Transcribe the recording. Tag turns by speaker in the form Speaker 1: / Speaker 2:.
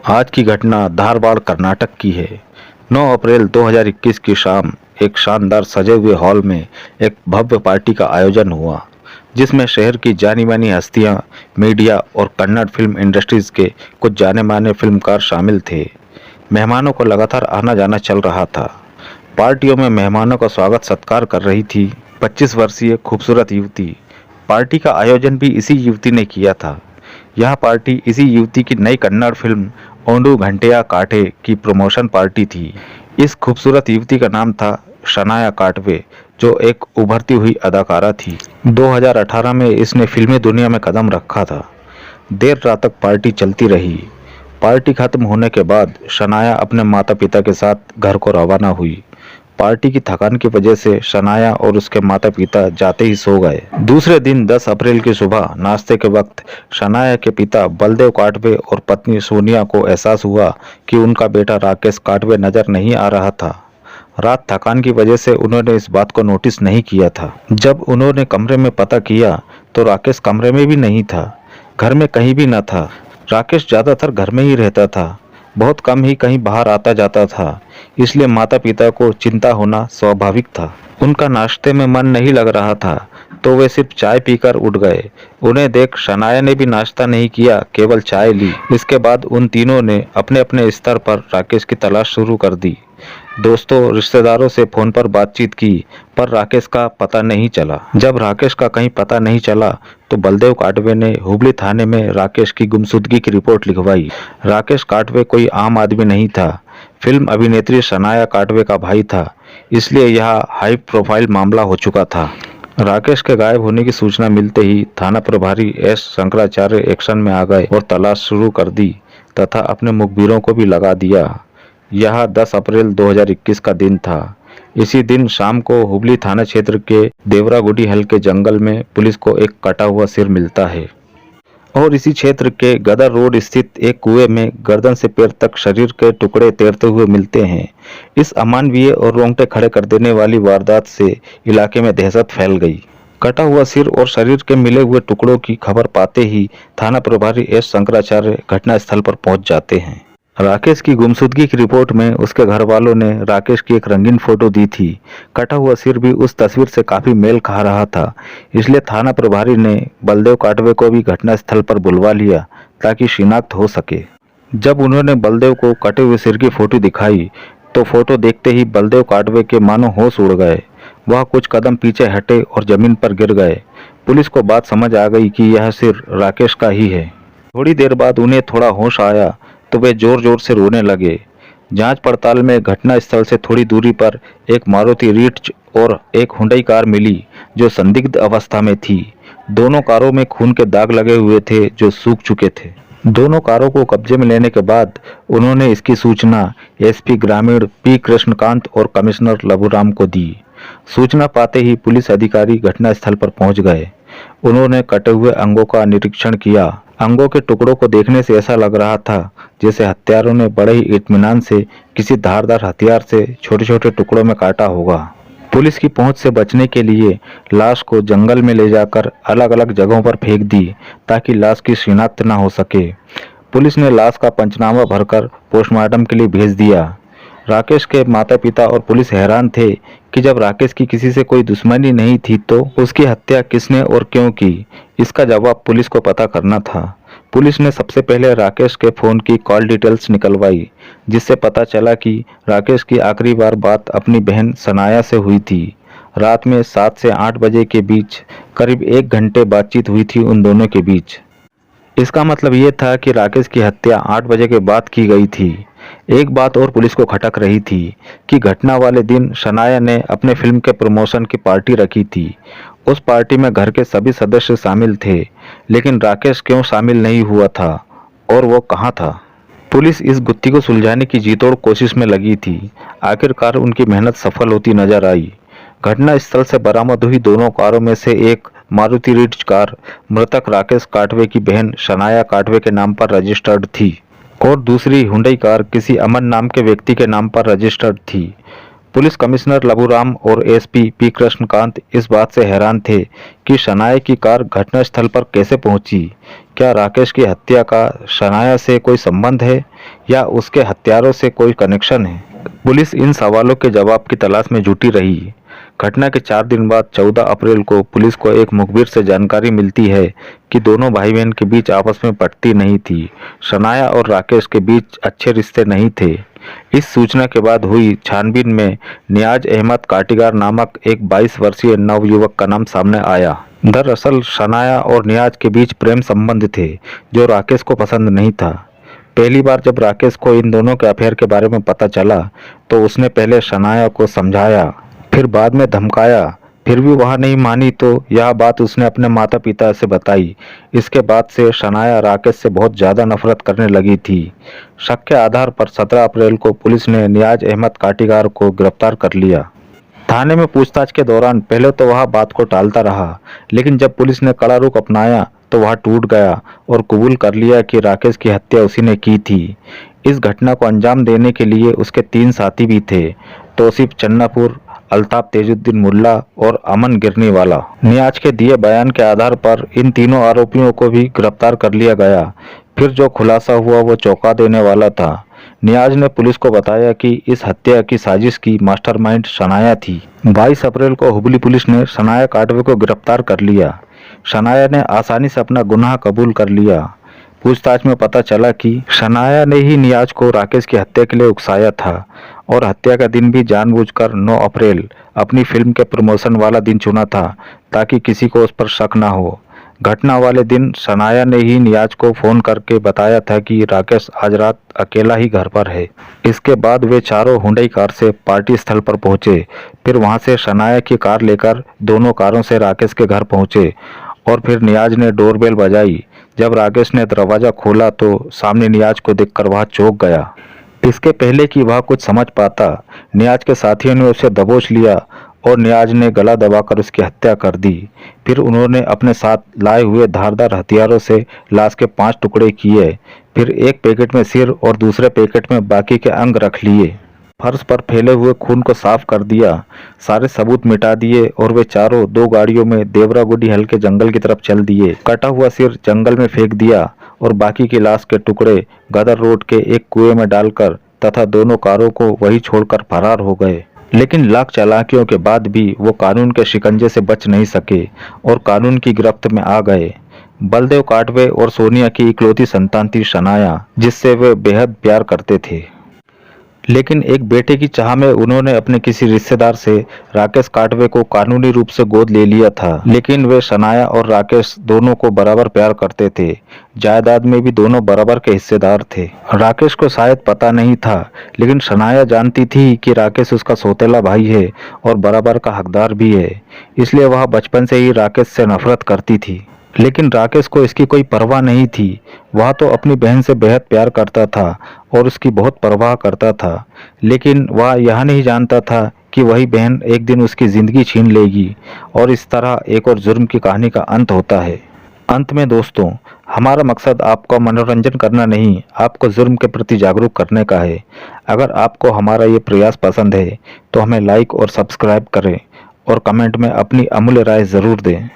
Speaker 1: आज की घटना धारवाड़ कर्नाटक की है। 9 अप्रैल 2021 की शाम एक शानदार सजे हुए हॉल में एक भव्य पार्टी का आयोजन हुआ, जिसमें शहर की जानी मानी हस्तियां, मीडिया और कन्नड़ फिल्म इंडस्ट्रीज के कुछ जाने माने फिल्मकार शामिल थे। मेहमानों को लगातार आना जाना चल रहा था। पार्टियों में मेहमानों का स्वागत सत्कार कर रही थी 25 वर्षीय खूबसूरत युवती। पार्टी का आयोजन भी इसी युवती ने किया था। यह पार्टी इसी युवती की नई कन्नड़ फिल्म ओंडू घंटिया काटे की प्रमोशन पार्टी थी। इस खूबसूरत युवती का नाम था शनाया काटवे, जो एक उभरती हुई अदाकारा थी। 2018 में इसने फिल्मी दुनिया में कदम रखा था। देर रात तक पार्टी चलती रही। पार्टी खत्म होने के बाद शनाया अपने माता पिता के साथ घर को रवाना हुई। पार्टी की थकान की वजह से शनाया और उसके माता पिता जाते ही सो गए। दूसरे दिन 10 अप्रैल की सुबह नाश्ते के वक्त शनाया के पिता बलदेव काटवे और पत्नी सोनिया को एहसास हुआ कि उनका बेटा राकेश काटवे नजर नहीं आ रहा था। रात थकान की वजह से उन्होंने इस बात को नोटिस नहीं किया था। जब उन्होंने कमरे में पता किया तो राकेश कमरे में भी नहीं था, घर में कहीं भी न था। राकेश ज्यादातर घर में ही रहता था, बहुत कम ही कहीं बाहर आता जाता था, इसलिए माता पिता को चिंता होना स्वाभाविक था। उनका नाश्ते में मन नहीं लग रहा था तो वे सिर्फ चाय पीकर उठ गए। उन्हें देख शनाया ने भी नाश्ता नहीं किया, केवल चाय ली। इसके बाद उन तीनों ने अपने अपने स्तर पर राकेश की तलाश शुरू कर दी। दोस्तों, रिश्तेदारों से फोन पर बातचीत की, पर राकेश का पता नहीं चला। जब राकेश का कहीं पता नहीं चला तो बलदेव काटवे ने हुबली थाने में राकेश की गुमशुदगी की रिपोर्ट लिखवाई। राकेश काटवे कोई आम आदमी नहीं था, फिल्म अभिनेत्री शनाया काटवे का भाई था, इसलिए यह हाई प्रोफाइल मामला हो चुका था। राकेश के गायब होने की सूचना मिलते ही थाना प्रभारी एस शंकराचार्य एक्शन में आ गए और तलाश शुरू कर दी तथा अपने मुखबिरों को भी लगा दिया। यह 10 अप्रैल 2021 का दिन था। इसी दिन शाम को हुबली थाना क्षेत्र के देवरागुडी हल के जंगल में पुलिस को एक कटा हुआ सिर मिलता है और इसी क्षेत्र के गदर रोड स्थित एक कुएं में गर्दन से पैर तक शरीर के टुकड़े तैरते हुए मिलते हैं। इस अमानवीय और रोंगटे खड़े कर देने वाली वारदात से इलाके में दहशत फैल गई। कटा हुआ सिर और शरीर के मिले हुए टुकड़ों की खबर पाते ही थाना प्रभारी एस शंकराचार्य घटनास्थल पर पहुंच जाते हैं। राकेश की गुमशुदगी की रिपोर्ट में उसके घर वालों ने राकेश की एक रंगीन फोटो दी थी। कटा हुआ सिर भी उस तस्वीर से काफी मेल खा रहा था, इसलिए थाना प्रभारी ने बलदेव काटवे को भी घटनास्थल पर बुलवा लिया ताकि शिनाख्त हो सके। जब उन्होंने बलदेव को कटे हुए सिर की फोटो दिखाई तो फोटो देखते ही बलदेव काटवे के मानो होश उड़ गए। वह कुछ कदम पीछे हटे और जमीन पर गिर गए। पुलिस को बात समझ आ गई कि यह सिर राकेश का ही है। थोड़ी देर बाद उन्हें थोड़ा होश आया तो वे जोर जोर से रोने लगे। जांच पड़ताल में घटना स्थल से थोड़ी दूरी पर एक मारुति रिट्ज और एक हुंडई कार मिली जो संदिग्ध अवस्था में थी। दोनों कारों में खून के दाग लगे हुए थे जो सूख चुके थे। दोनों कारों को कब्जे में लेने के बाद उन्होंने इसकी सूचना एसपी ग्रामीण पी कृष्णकांत और कमिश्नर लबूराम को दी। सूचना पाते ही पुलिस अधिकारी घटनास्थल पर पहुंच गए। उन्होंने कटे हुए अंगों का निरीक्षण किया। अंगों के टुकड़ों को देखने से ऐसा लग रहा था जैसे हत्यारों ने बड़े ही इत्मीनान से किसी धारदार हथियार से छोटे छोटे टुकड़ों में काटा होगा। पुलिस की पहुंच से बचने के लिए लाश को जंगल में ले जाकर अलग अलग जगहों पर फेंक दी ताकि लाश की शिनाख्त न हो सके। पुलिस ने लाश का पंचनामा भरकर पोस्टमार्टम के लिए भेज दिया। राकेश के माता पिता और पुलिस हैरान थे कि जब राकेश की किसी से कोई दुश्मनी नहीं थी तो उसकी हत्या किसने और क्यों की। इसका जवाब पुलिस को पता करना था। पुलिस ने सबसे पहले राकेश के फोन की कॉल डिटेल्स निकलवाई, जिससे पता चला कि राकेश की आखिरी बार बात अपनी बहन सनाया से हुई थी। रात में 7 से 8 बजे के बीच करीब 1 घंटे बातचीत हुई थी उन दोनों के बीच। इसका मतलब ये था कि राकेश की हत्या 8 बजे के बाद की गई थी। एक बात और पुलिस को खटक रही थी कि घटना वाले दिन शनाया ने अपने फिल्म के प्रमोशन की पार्टी रखी थी। उस पार्टी में घर के सभी सदस्य शामिल थे, लेकिन राकेश क्यों शामिल नहीं हुआ था और वो कहाँ था। पुलिस इस गुत्थी को सुलझाने की जीतोड़ कोशिश में लगी थी। आखिरकार उनकी मेहनत सफल होती नजर आई। घटना स्थल से बरामद हुई दोनों कारों में से एक मारुति रिट्ज कार मृतक राकेश काटवे की बहन शनाया काटवे के नाम पर रजिस्टर्ड थी और दूसरी हुंडई कार किसी अमन नाम के व्यक्ति के नाम पर रजिस्टर्ड थी। पुलिस कमिश्नर लबूराम और एसपी पी कृष्णकांत इस बात से हैरान थे कि शनाया की कार घटनास्थल पर कैसे पहुंची। क्या राकेश की हत्या का शनाया से कोई संबंध है या उसके हत्यारों से कोई कनेक्शन है? पुलिस इन सवालों के जवाब की तलाश में जुटी रही। घटना के 4 दिन बाद 14 अप्रैल को पुलिस को एक मुखबिर से जानकारी मिलती है कि दोनों भाई बहन के बीच आपस में पटती नहीं थी। शनाया और राकेश के बीच अच्छे रिश्ते नहीं थे। इस सूचना के बाद हुई छानबीन में नियाज अहमद काटीगार नामक एक 22 वर्षीय नवयुवक का नाम सामने आया। दरअसल शनाया और नियाज के बीच प्रेम संबंध थे जो राकेश को पसंद नहीं था। पहली बार जब राकेश को इन दोनों के अफेयर के बारे में पता चला तो उसने पहले शनाया को समझाया, फिर बाद में धमकाया। फिर भी वह नहीं मानी तो यह बात उसने अपने माता पिता से बताई। इसके बाद से शनाया राकेश से बहुत ज़्यादा नफरत करने लगी थी। शक के आधार पर 17 अप्रैल को पुलिस ने नियाज अहमद काटीगार को गिरफ्तार कर लिया। थाने में पूछताछ के दौरान पहले तो वह बात को टालता रहा, लेकिन जब पुलिस ने कड़ा रुख अपनाया तो वह टूट गया और कबूल कर लिया कि राकेश की हत्या उसी ने की थी। इस घटना को अंजाम देने के लिए उसके 3 साथी भी थे, तौसीफ चन्नापुर, अल्ताफ तेजुद्दीन मुल्ला और अमन गिरनीवाला। नियाज के दिए बयान के आधार पर इन तीनों आरोपियों को भी गिरफ्तार कर लिया गया। फिर जो खुलासा हुआ वो चौंका देने वाला था। नियाज ने पुलिस को बताया कि इस हत्या की साजिश की मास्टरमाइंड शनाया थी। 22 अप्रैल को हुबली पुलिस ने शनाया काटवे को गिरफ्तार कर लिया। शनाया ने आसानी से अपना गुनाह कबूल कर लिया। पूछताछ में पता चला कि शनाया ने ही नियाज को राकेश की हत्या के लिए उकसाया था और हत्या का दिन भी जानबूझकर 9 अप्रैल अपनी फिल्म के प्रमोशन वाला दिन चुना था ताकि किसी को उस पर शक ना हो। घटना वाले दिन शनाया ने ही नियाज को फोन करके बताया था कि राकेश आज रात अकेला ही घर पर है। इसके बाद वे चारों हुंडई कार से पार्टी स्थल पर पहुंचे। फिर वहां से शनाया की कार लेकर दोनों कारों से राकेश के घर पहुंचे और फिर नियाज ने डोरबेल बजाई। जब राकेश ने दरवाजा खोला तो सामने नियाज को देखकर वह चौंक गया। इसके पहले कि वह कुछ समझ पाता, नियाज के साथियों ने उसे दबोच लिया और नियाज ने गला दबाकर उसकी हत्या कर दी। फिर उन्होंने अपने साथ लाए हुए धारदार हथियारों से लाश के 5 टुकड़े किए। फिर एक पैकेट में सिर और दूसरे पैकेट में बाकी के अंग रख लिए। फर्श पर फैले हुए खून को साफ कर दिया, सारे सबूत मिटा दिए और वे चारों 2 गाड़ियों में देवरागुडी हल्के जंगल की तरफ चल दिए। कटा हुआ सिर जंगल में फेंक दिया और बाकी की लाश के टुकड़े गदर रोड के एक कुएं में डालकर तथा दोनों कारों को वहीं छोड़कर फरार हो गए। लेकिन लाख चालाकियों के बाद भी वो कानून के शिकंजे से बच नहीं सके और कानून की गिरफ्त में आ गए। बलदेव काटवे और सोनिया की इकलौती संतान थी शनाया, जिससे वे बेहद प्यार करते थे। लेकिन एक बेटे की चाह में उन्होंने अपने किसी रिश्तेदार से राकेश काटवे को कानूनी रूप से गोद ले लिया था। लेकिन वे शनाया और राकेश दोनों को बराबर प्यार करते थे। जायदाद में भी दोनों बराबर के हिस्सेदार थे। राकेश को शायद पता नहीं था, लेकिन शनाया जानती थी कि राकेश उसका सौतेला भाई है और बराबर का हकदार भी है। इसलिए वह बचपन से ही राकेश से नफरत करती थी। लेकिन राकेश को इसकी कोई परवाह नहीं थी। वह तो अपनी बहन से बेहद प्यार करता था और उसकी बहुत परवाह करता था। लेकिन वह यह नहीं जानता था कि वही बहन एक दिन उसकी ज़िंदगी छीन लेगी और इस तरह एक और जुर्म की कहानी का अंत होता है। अंत में दोस्तों, हमारा मकसद आपका मनोरंजन करना नहीं, आपको जुर्म के प्रति जागरूक करने का है। अगर आपको हमारा ये प्रयास पसंद है तो हमें लाइक और सब्सक्राइब करें और कमेंट में अपनी अमूल्य राय ज़रूर दें।